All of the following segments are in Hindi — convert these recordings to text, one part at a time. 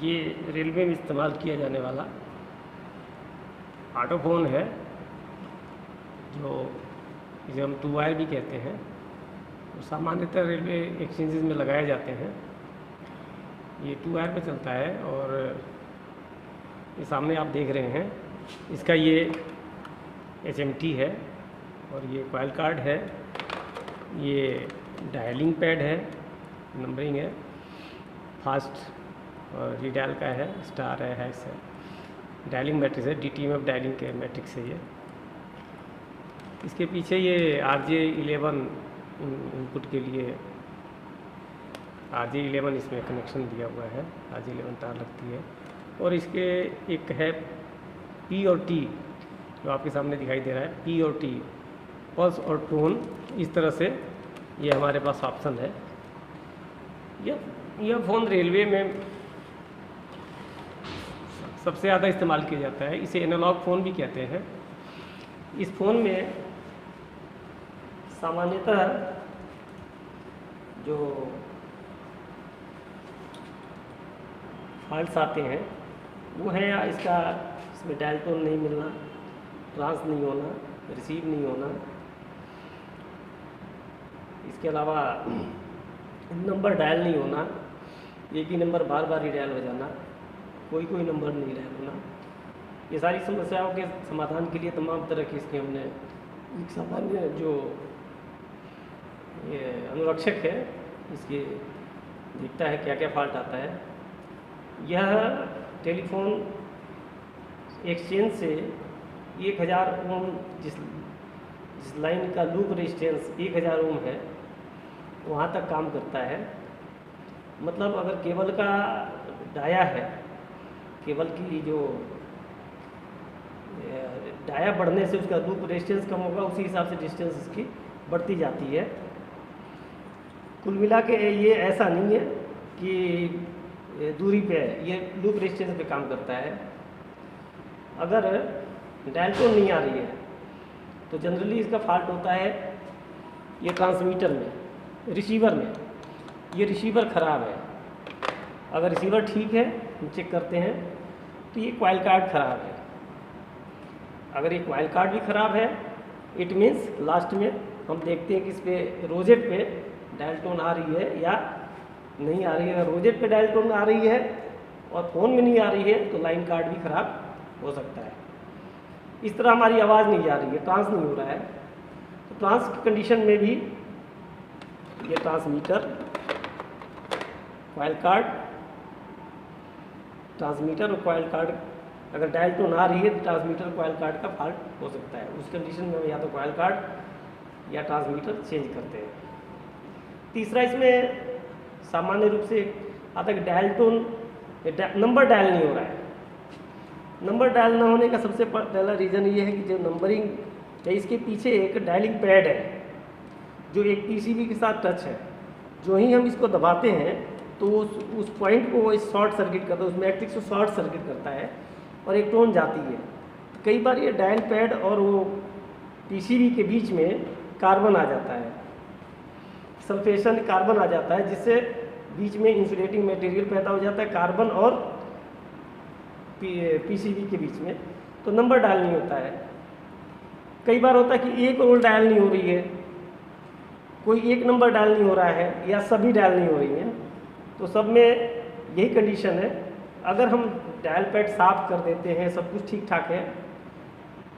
ये रेलवे में इस्तेमाल किया जाने वाला ऑटोफोन है, जो इसे हम 2 वायर भी कहते हैं। तो सामान्यतः रेलवे एक्सचेंजेस में लगाए जाते हैं। ये 2 वायर पे चलता है और ये सामने आप देख रहे हैं, इसका ये HMT है और ये कॉइल कार्ड है, ये डायलिंग पैड है, नंबरिंग है, फास्ट और रीडायल का है, स्टार है, हैश है, डायलिंग मैट्रिक्स है, DTMF डायलिंग के मैट्रिक्स है ये। इसके पीछे ये RJ11 इनपुट के लिए RJ11 इसमें कनेक्शन दिया हुआ है, RJ11 तार लगती है। और इसके एक है P और T, जो आपके सामने दिखाई दे रहा है, P और T, पल्स और टोन। इस तरह से ये हमारे पास ऑप्शन है। यह फ़ोन रेलवे में सबसे ज़्यादा इस्तेमाल किया जाता है। इसे एनालॉग फ़ोन भी कहते हैं। इस फ़ोन में सामान्यतः जो फाल्ट आते हैं वो है इसमें डायल टोन नहीं मिलना, ट्रांस नहीं होना, रिसीव नहीं होना। इसके अलावा नंबर डायल नहीं होना, एक ही नंबर बार बार ही डायल हो जाना, कोई नंबर नहीं डायल होना। ये सारी समस्याओं के समाधान के लिए तमाम तरह की इसके हमने एक सामान्य जो ये अनुरक्षक है, इसके देखता है क्या क्या फॉल्ट आता है। यह टेलीफोन एक्सचेंज से 1000 ओम जिस लाइन का लूप रेजिस्टेंस 1000 ओम है वहाँ तक काम करता है। मतलब अगर केबल का डाया है, केबल की जो डाया बढ़ने से उसका लूप रेजिस्टेंस कम होगा, उसी हिसाब से डिस्टेंस इसकी बढ़ती जाती है। कुल मिला के ये ऐसा नहीं है कि दूरी पे है, ये लूप रेजिस्टेंस पे काम करता है। अगर डायल टोन नहीं आ रही है तो जनरली इसका फॉल्ट होता है ये ट्रांसमीटर में, रिसीवर में। ये रिसीवर ख़राब है। अगर रिसीवर ठीक है, हम चेक करते हैं, तो ये कॉइल कार्ड ख़राब है। अगर ये कॉइल कार्ड भी ख़राब है, इट मीन्स लास्ट में हम देखते हैं कि इस पर रोजेट पे डायल टोन आ रही है या नहीं आ रही है। अगर रोजेट पे डायल टोन आ रही है और फ़ोन में नहीं आ रही है तो लाइन कार्ड भी ख़राब हो सकता है। इस तरह हमारी आवाज़ नहीं जा रही है, ट्रांस नहीं हो रहा है, तो ट्रांस की कंडीशन में भी ये ट्रांसमीटर, कॉइल कार्ड, ट्रांसमीटर और कॉइल कार्ड, अगर डायल टोन आ रही है तो ट्रांसमीटर कॉइल कार्ड का फॉल्ट हो सकता है। उस कंडीशन में हम या तो कॉइल कार्ड या ट्रांसमीटर चेंज करते हैं। तीसरा इसमें सामान्य रूप से आता है कि डायल टोन नंबर डायल नहीं हो रहा है। नंबर डायल ना होने का सबसे पहला रीज़न ये है कि जो नंबरिंग है, इसके पीछे एक डायलिंग पैड है जो एक PCB के साथ टच है। जो ही हम इसको दबाते हैं तो उस पॉइंट को वो शॉर्ट सर्किट करता है, उस मैट्रिक्स को शॉर्ट सर्किट करता है और एक टोन जाती है। तो कई बार ये डायल पैड और वो PCB के बीच में कार्बन आ जाता है, सल्फेशन कार्बन आ जाता है, जिससे बीच में इंसुलेटिंग मटेरियल पैदा हो जाता है कार्बन और PCB के बीच में, तो नंबर डायल नहीं होता है। कई बार होता है कि एक रोल डायल नहीं हो रही है, कोई एक नंबर डायल नहीं हो रहा है या सभी डायल नहीं हो रही हैं। तो सब में यही कंडीशन है। अगर हम डायल पैड साफ कर देते हैं, सब कुछ ठीक ठाक है,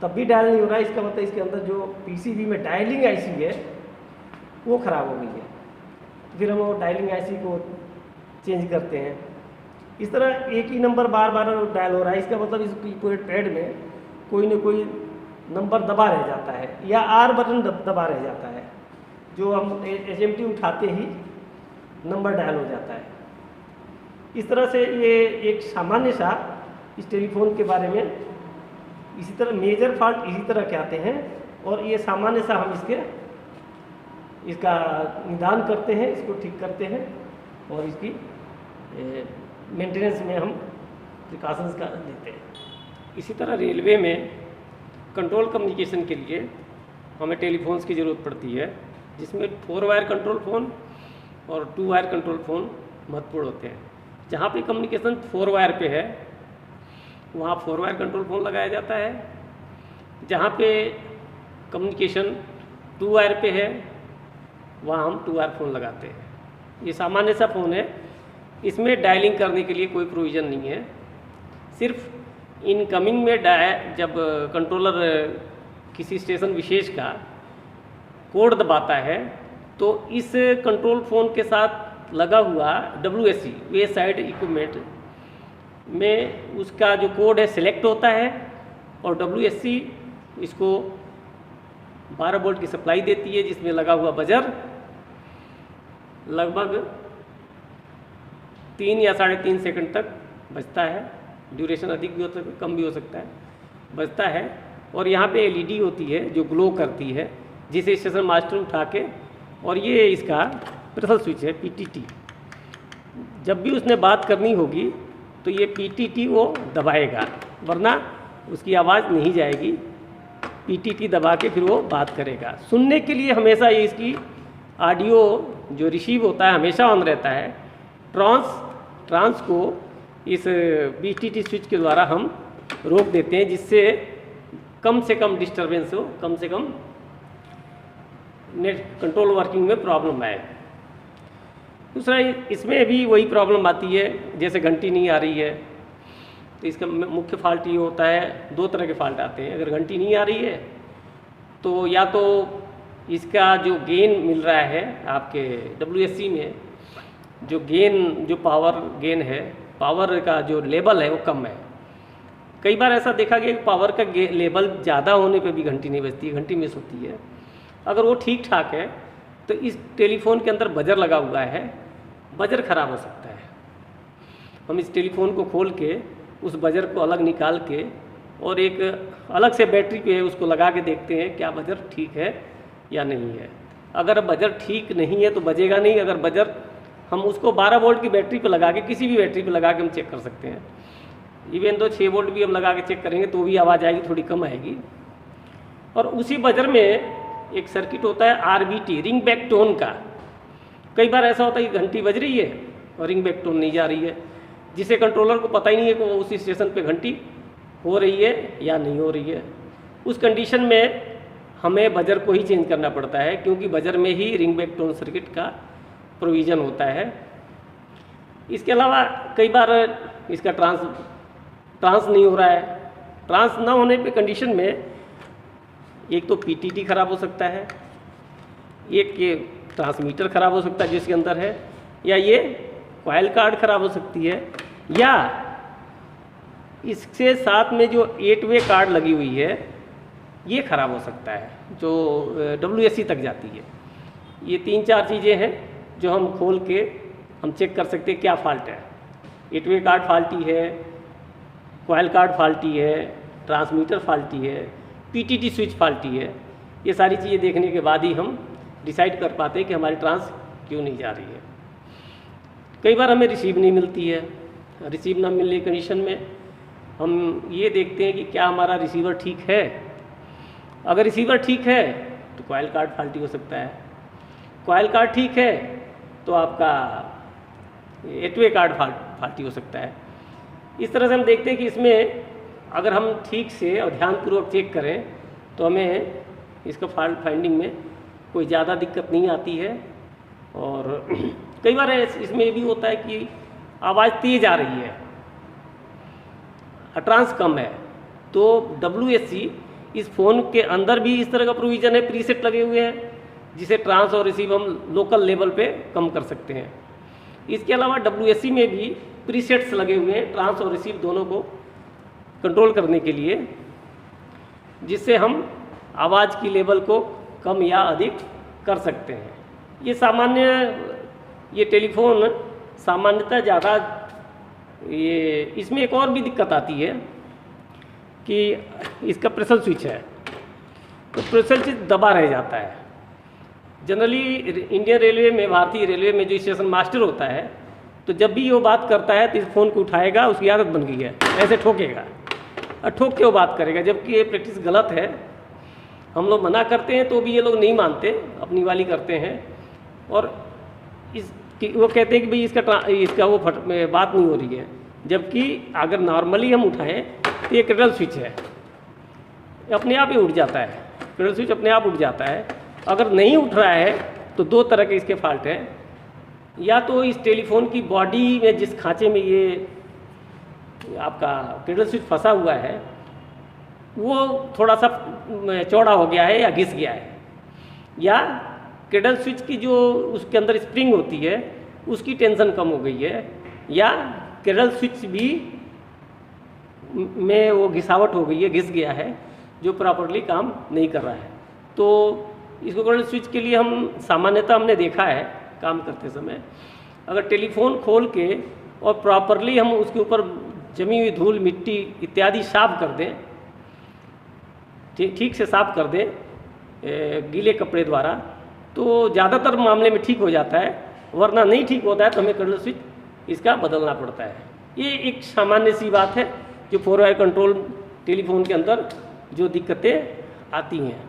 तब भी डायल नहीं हो रहा है, इसका मतलब इसके अंदर जो PCB में डायलिंग IC है वो ख़राब हो गई है। फिर हम वो डायलिंग IC को चेंज करते हैं। इस तरह एक ही नंबर बार बार डायल हो रहा है, इसका मतलब इस कीपैड पैड में कोई ना कोई नंबर दबा रह जाता है या R बटन दबा रह जाता है, जो हम HMT उठाते ही नंबर डायल हो जाता है। इस तरह से ये एक सामान्य सा इस टेलीफोन के बारे में। इसी तरह मेजर फॉल्ट इसी तरह के आते हैं और ये सामान्य सा हम इसका निदान करते हैं, इसको ठीक करते हैं और इसकी मेंटेनेंस में हम प्रिकॉशंस का लेते हैं। इसी तरह रेलवे में कंट्रोल कम्युनिकेशन के लिए हमें टेलीफोन्स की ज़रूरत पड़ती है, जिसमें 4 वायर कंट्रोल फ़ोन और 2 वायर कंट्रोल फ़ोन महत्वपूर्ण होते हैं। जहाँ पे कम्युनिकेशन 4 वायर पे है वहाँ 4 वायर कंट्रोल फ़ोन लगाया जाता है। जहाँ पे कम्युनिकेशन 2 वायर पे है वहाँ हम 2 वायर फ़ोन लगाते हैं। ये सामान्य सा फ़ोन है, इसमें डायलिंग करने के लिए कोई प्रोविज़न नहीं है। सिर्फ इनकमिंग में जब कंट्रोलर किसी स्टेशन विशेष का कोड दबाता है तो इस कंट्रोल फ़ोन के साथ लगा हुआ WSC वे साइड इक्विपमेंट में उसका जो कोड है सिलेक्ट होता है और WSC इसको 12 वोल्ट की सप्लाई देती है, जिसमें लगा हुआ बजर लगभग 3 या 3.5 सेकंड तक बजता है। ड्यूरेशन अधिक भी हो सकता है, कम भी हो सकता है, बजता है। और यहाँ पे LED होती है जो ग्लो करती है, जिसे स्टेशन मास्टर उठा के, और ये इसका प्रेशर स्विच है PTT। जब भी उसने बात करनी होगी तो ये PTT वो दबाएगा, वरना उसकी आवाज़ नहीं जाएगी। PTT दबा के फिर वो बात करेगा। सुनने के लिए हमेशा ये इसकी ऑडियो जो रिसीव होता है हमेशा ऑन रहता है। ट्रांस को इस PTT स्विच के द्वारा हम रोक देते हैं, जिससे कम से कम डिस्टरबेंस हो, कम से कम नेट कंट्रोल वर्किंग में प्रॉब्लम आए। दूसरा इसमें भी वही प्रॉब्लम आती है, जैसे घंटी नहीं आ रही है तो इसका मुख्य फॉल्ट ये होता है, 2 तरह के फॉल्ट आते हैं। अगर घंटी नहीं आ रही है तो या तो इसका जो गेन मिल रहा है आपके WSC में, जो पावर गेन है, पावर का जो लेवल है वो कम है। कई बार ऐसा देखा गया कि पावर का लेवल ज़्यादा होने पे भी घंटी नहीं बजती है, घंटी मिस होती है। अगर वो ठीक ठाक है तो इस टेलीफोन के अंदर बजर लगा हुआ है, बजर ख़राब हो सकता है। हम इस टेलीफोन को खोल के उस बजर को अलग निकाल के और एक अलग से बैटरी पे उसको लगा के देखते हैं क्या बजर ठीक है या नहीं है। अगर बजर ठीक नहीं है तो बजेगा नहीं। अगर बजर हम उसको 12 वोल्ट की बैटरी पे लगा के, किसी भी बैटरी पे लगा के हम चेक कर सकते हैं। इवन तो 6 वोल्ट भी हम लगा के चेक करेंगे तो भी आवाज़ आएगी, थोड़ी कम आएगी। और उसी बजर में एक सर्किट होता है RBT, रिंग बैक टोन का। कई बार ऐसा होता है कि घंटी बज रही है और रिंग बैक टोन नहीं जा रही है, जिसे कंट्रोलर को पता ही नहीं है कि वो उसी स्टेशन पे घंटी हो रही है या नहीं हो रही है। उस कंडीशन में हमें बजर को ही चेंज करना पड़ता है, क्योंकि बजर में ही रिंग बैक टोन सर्किट का प्रोविज़न होता है। इसके अलावा कई बार इसका ट्रांस नहीं हो रहा है। ट्रांस ना होने पे कंडीशन में एक तो PTT ख़राब हो सकता है, एक ये ट्रांसमीटर ख़राब हो सकता है जिसके अंदर है, या ये कॉइल कार्ड ख़राब हो सकती है, या इसके साथ में जो 8 वे कार्ड लगी हुई है ये ख़राब हो सकता है, जो WSC तक जाती है। ये 3-4 चीज़ें हैं जो हम खोल के हम चेक कर सकते हैं क्या फ़ाल्ट है। 8 वे कार्ड फाल्टी है, कॉइल कार्ड फाल्टी है, ट्रांसमीटर फाल्टी है, PTT स्विच फाल्टी है। ये सारी चीज़ें देखने के बाद ही हम डिसाइड कर पाते हैं कि हमारी ट्रांस क्यों नहीं जा रही है। कई बार हमें रिसीव नहीं मिलती है। रिसीव ना मिलने की कंडीशन में हम ये देखते हैं कि क्या हमारा रिसीवर ठीक है। अगर रिसीवर ठीक है तो कॉइल कार्ड फाल्टी हो सकता है, कॉइल कार्ड ठीक है तो आपका 8 वे कार्ड फाल्टी हो सकता है। इस तरह से हम देखते हैं कि इसमें अगर हम ठीक से और ध्यानपूर्वक चेक करें तो हमें इसका फॉल्ट फाइंडिंग में कोई ज़्यादा दिक्कत नहीं आती है। और कई बार इसमें ये भी होता है कि आवाज़ तेज़ आ रही है, ट्रांस कम है, तो WSC इस फ़ोन के अंदर भी इस तरह का प्रोविज़न है, प्रीसेट लगे हुए हैं जिसे ट्रांस और रिसीव हम लोकल लेवल पे कम कर सकते हैं। इसके अलावा WSC में भी प्रीसेट्स लगे हुए हैं ट्रांस और रिसीव दोनों को कंट्रोल करने के लिए, जिससे हम आवाज़ की लेवल को कम या अधिक कर सकते हैं। ये टेलीफोन सामान्यतः ज़्यादा इसमें एक और भी दिक्कत आती है कि इसका प्रेशर स्विच है तो प्रेशर स्विच दबा रह जाता है। जनरली इंडियन रेलवे में, भारतीय रेलवे में जो स्टेशन मास्टर होता है तो जब भी वो बात करता है तो इस फ़ोन को उठाएगा, उसकी आदत बन गई है, ऐसे ठोकेगा और ठोक के वो बात करेगा, जबकि ये प्रैक्टिस गलत है। हम लोग मना करते हैं तो भी ये लोग नहीं मानते, अपनी वाली करते हैं। और इस कि वो कहते हैं कि भाई इसका वो बात नहीं हो रही है, जबकि अगर नॉर्मली हम उठाएं तो ये क्रैडल स्विच है, अपने आप ही उठ जाता है, क्रैडल स्विच अपने आप उठ जाता है। अगर नहीं उठ रहा है तो दो तरह के इसके फॉल्ट हैं, या तो इस टेलीफोन की बॉडी में जिस खांचे में ये आपका क्रैडल स्विच फंसा हुआ है वो थोड़ा सा चौड़ा हो गया है या घिस गया है, या क्रैडल स्विच की जो उसके अंदर स्प्रिंग होती है उसकी टेंशन कम हो गई है, या क्रैडल स्विच भी में वो घिसावट हो गई है, घिस गया है, जो प्रॉपरली काम नहीं कर रहा है। तो इसको क्रैडल स्विच के लिए हम सामान्यतः हमने देखा है काम करते समय, अगर टेलीफोन खोल के और प्रॉपरली हम उसके ऊपर जमी हुई धूल मिट्टी इत्यादि साफ कर दें, ठीक से साफ कर दें गीले कपड़े द्वारा, तो ज़्यादातर मामले में ठीक हो जाता है, वरना नहीं ठीक होता है तो हमें क्रैडल स्विच इसका बदलना पड़ता है। ये एक सामान्य सी बात है जो 4 वायर कंट्रोल टेलीफोन के अंदर जो दिक्कतें आती हैं।